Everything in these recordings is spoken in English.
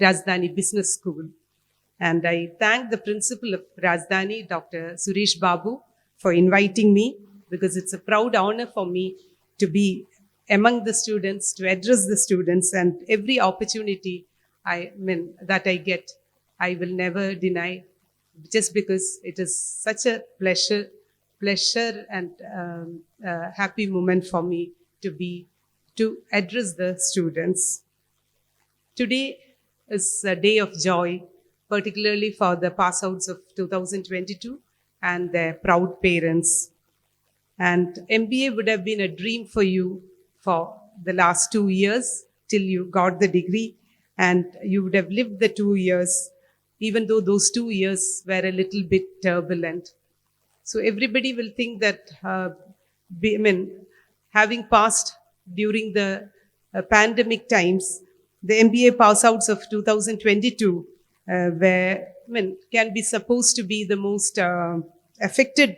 Rajadhani Business School. And I thank the principal of Rajadhani, Dr. Suresh Babu, for inviting me, because it's a proud honor for me to be among the students, to address the students, and every opportunity that I get, I will never deny, just because it is such a pleasure and happy moment for me to address the students. Today is a day of joy, particularly for the pass outs of 2022 and their proud parents. And MBA would have been a dream for you for the last 2 years till you got the degree, and you would have lived the 2 years, even though those 2 years were a little bit turbulent. So everybody will think that, having passed during the pandemic times, the MBA pass outs of 2022 can be supposed to be the most affected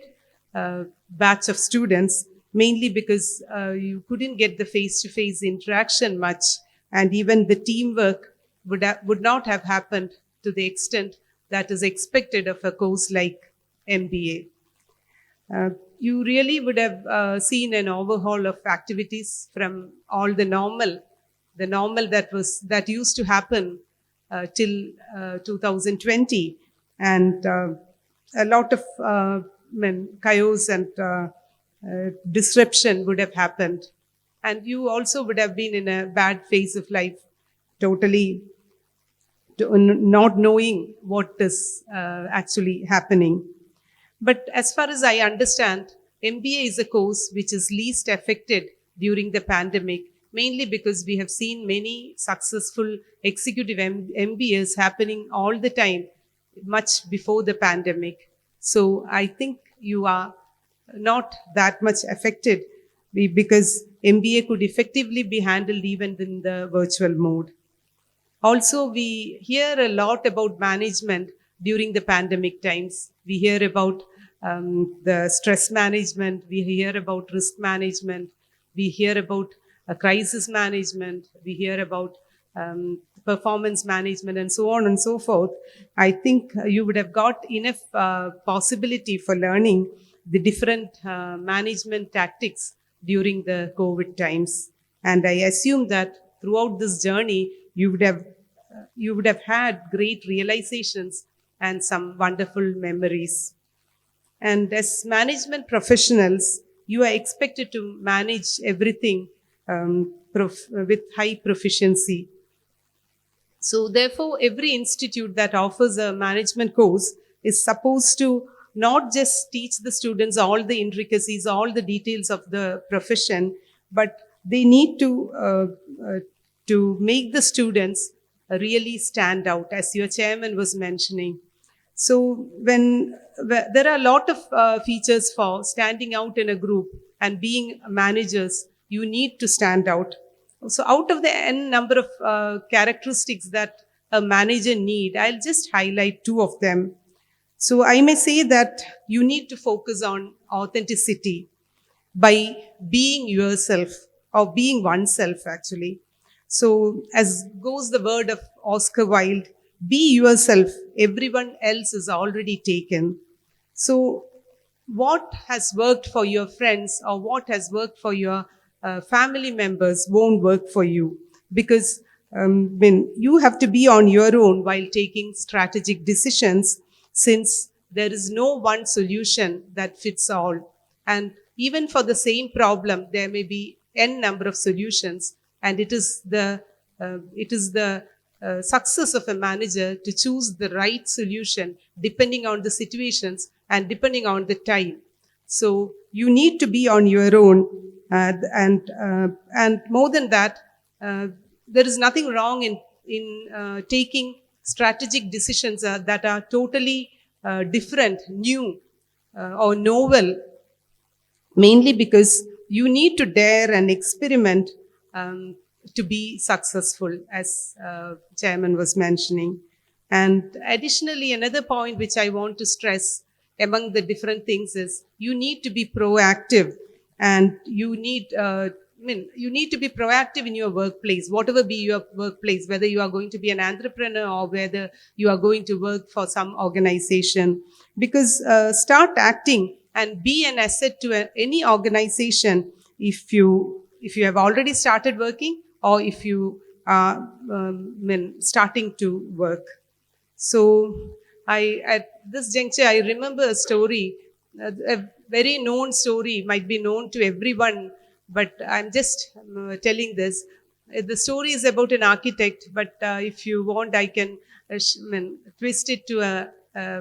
batch of students, mainly because you couldn't get the face-to-face interaction much, and even the teamwork would not have happened to the extent that is expected of a course like MBA. You really would have seen an overhaul of activities from all the normal that used to happen till 2020, and a lot of chaos and disruption would have happened, and you also would have been in a bad phase of life, totally not knowing what is actually happening. But as far as I understand, MBA is a course which is least affected during the pandemic, mainly because we have seen many successful executive MBAs happening all the time, much before the pandemic. So I think you are not that much affected, because MBA could effectively be handled even in the virtual mode. Also, we hear a lot about management during the pandemic times. We hear about the stress management, we hear about risk management, we hear about crisis management, we hear about performance management, and so on and so forth. I think you would have got enough possibility for learning the different management tactics during the COVID times. And I assume that throughout this journey, you would have had great realizations and some wonderful memories. And as management professionals, you are expected to manage everything with high proficiency. So therefore, every institute that offers a management course is supposed to not just teach the students all the intricacies, all the details of the profession, but they need to make the students really stand out, as your chairman was mentioning. So there are a lot of features for standing out in a group and being managers, you need to stand out. So out of the n number of characteristics that a manager need, I'll just highlight 2 of them. So I may say that you need to focus on authenticity by being yourself, or being oneself actually. So as goes the word of Oscar Wilde, be yourself, everyone else is already taken. So what has worked for your friends, or what has worked for your family members, won't work for you, because when you have to be on your own while taking strategic decisions, since there is no one solution that fits all. And even for the same problem, there may be n number of solutions, and it is the success of a manager to choose the right solution depending on the situations and depending on the time. So you need to be on your own, and more than that, there is nothing wrong in taking strategic decisions that are totally different, new, or novel, mainly because you need to dare and experiment to be successful, as chairman was mentioning. And additionally, another point which I want to stress among the different things is you need to be proactive, and you need you need to be proactive in your workplace, whatever be your workplace, whether you are going to be an entrepreneur or whether you are going to work for some organization. Because start acting and be an asset to any organization if you have already started working or if you are starting to work. So at this juncture, I remember a story, a very known story, might be known to everyone, but I'm just telling this. The story is about an architect, but if you want, I can twist it to a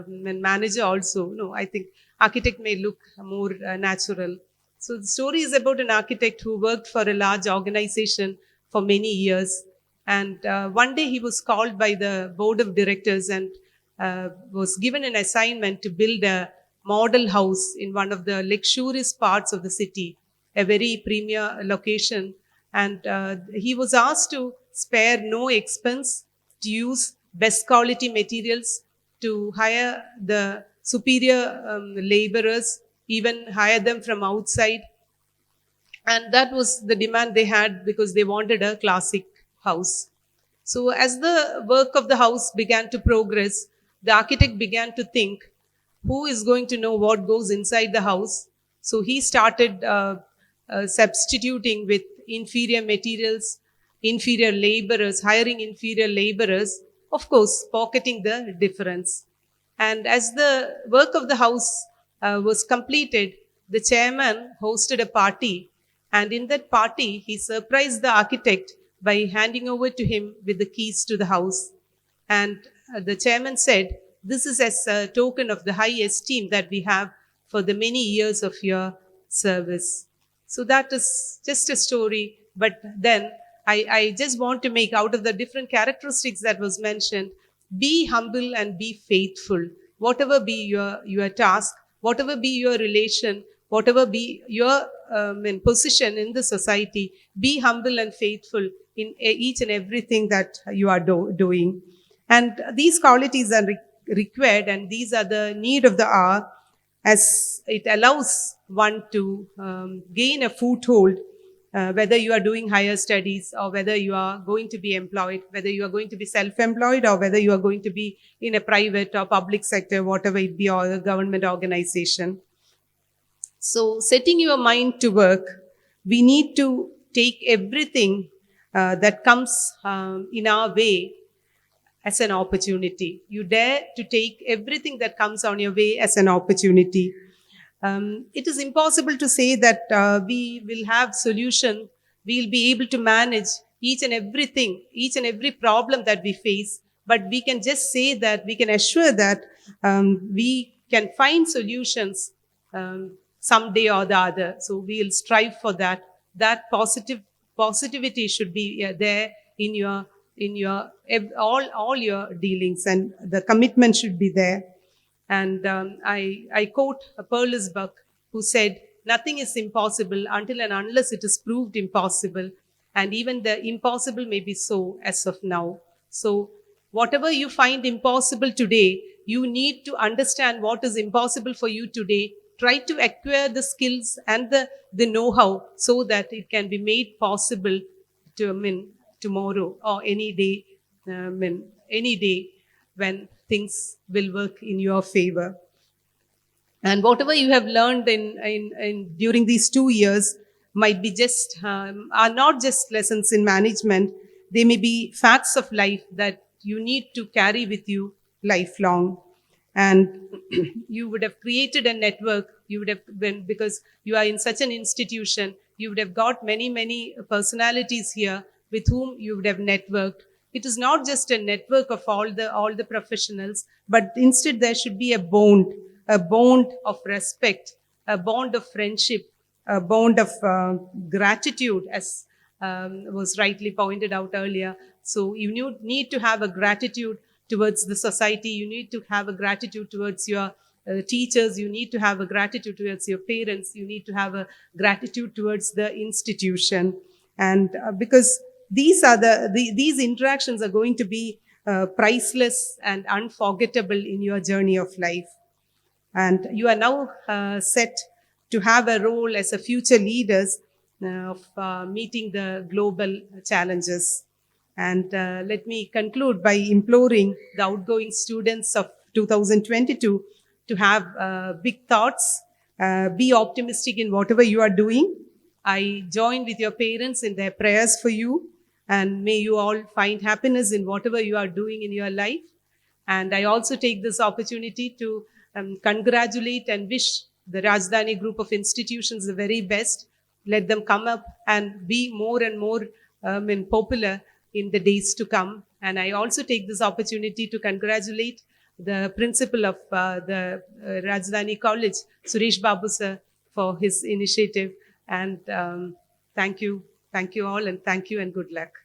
manager also. No, I think architect may look more natural. So the story is about an architect who worked for a large organization for many years. And one day he was called by the board of directors and was given an assignment to build a model house in one of the luxurious parts of the city, a very premier location. And he was asked to spare no expense, to use best quality materials, to hire the superior laborers, even hire them from outside. And that was the demand they had because they wanted a classic house. So, as the work of the house began to progress, the architect began to think, who is going to know what goes inside the house? So, he started substituting with inferior materials, inferior laborers, hiring inferior laborers, of course, pocketing the difference. And as the work of the house was completed, the chairman hosted a party. And in that party, he surprised the architect by handing over to him with the keys to the house. And the chairman said, "This is as a token of the high esteem that we have for the many years of your service." So that is just a story. But then I just want to make out of the different characteristics that was mentioned, be humble and be faithful. Whatever be your task, whatever be your relation, whatever be your position in the society, be humble and faithful in each and everything that you are doing. And these qualities are required, and these are the need of the hour, as it allows one to gain a foothold, whether you are doing higher studies or whether you are going to be employed, whether you are going to be self-employed or whether you are going to be in a private or public sector, whatever it be, or a government organization. So, setting your mind to work, we need to take everything that comes in our way as an opportunity. You dare to take everything that comes on your way as an opportunity. It is impossible to say that we will have solution, we'll be able to manage each and everything, each and every problem that we face, but we can just say that we can assure that we can find solutions someday or the other. So we'll strive for that. That positivity should be there in your all your dealings, and the commitment should be there. And I quote Perlis Buck, who said, "Nothing is impossible until and unless it is proved impossible. And even the impossible may be so as of now." So, whatever you find impossible today, you need to understand what is impossible for you today. Try to acquire the skills and the know-how so that it can be made possible tomorrow or any day, any day when things will work in your favor. And whatever you have learned in during these 2 years might be just are not just lessons in management. They may be facts of life that you need to carry with you lifelong. And you would have created a network. You would have been, because you are in such an institution, you would have got many personalities here with whom you would have networked. It is not just a network of all the professionals, but instead there should be a bond of respect, a bond of friendship, a bond of gratitude, as was rightly pointed out earlier. So you need to have a gratitude towards the society. You need to have a gratitude towards your teachers. You need to have a gratitude towards your parents. You need to have a gratitude towards the institution. And because these are these interactions are going to be priceless and unforgettable in your journey of life. And you are now set to have a role as a future leaders of meeting the global challenges. And let me conclude by imploring the outgoing students of 2022 to have big thoughts, be optimistic in whatever you are doing. I join with your parents in their prayers for you, and may you all find happiness in whatever you are doing in your life. And I also take this opportunity to congratulate and wish the Rajadhani Group of institutions the very best. Let them come up and be more and more popular in the days to come. And I also take this opportunity to congratulate the principal of the Rajadhani College, Suresh Babu sir, for his initiative. And thank you all, and thank you and good luck.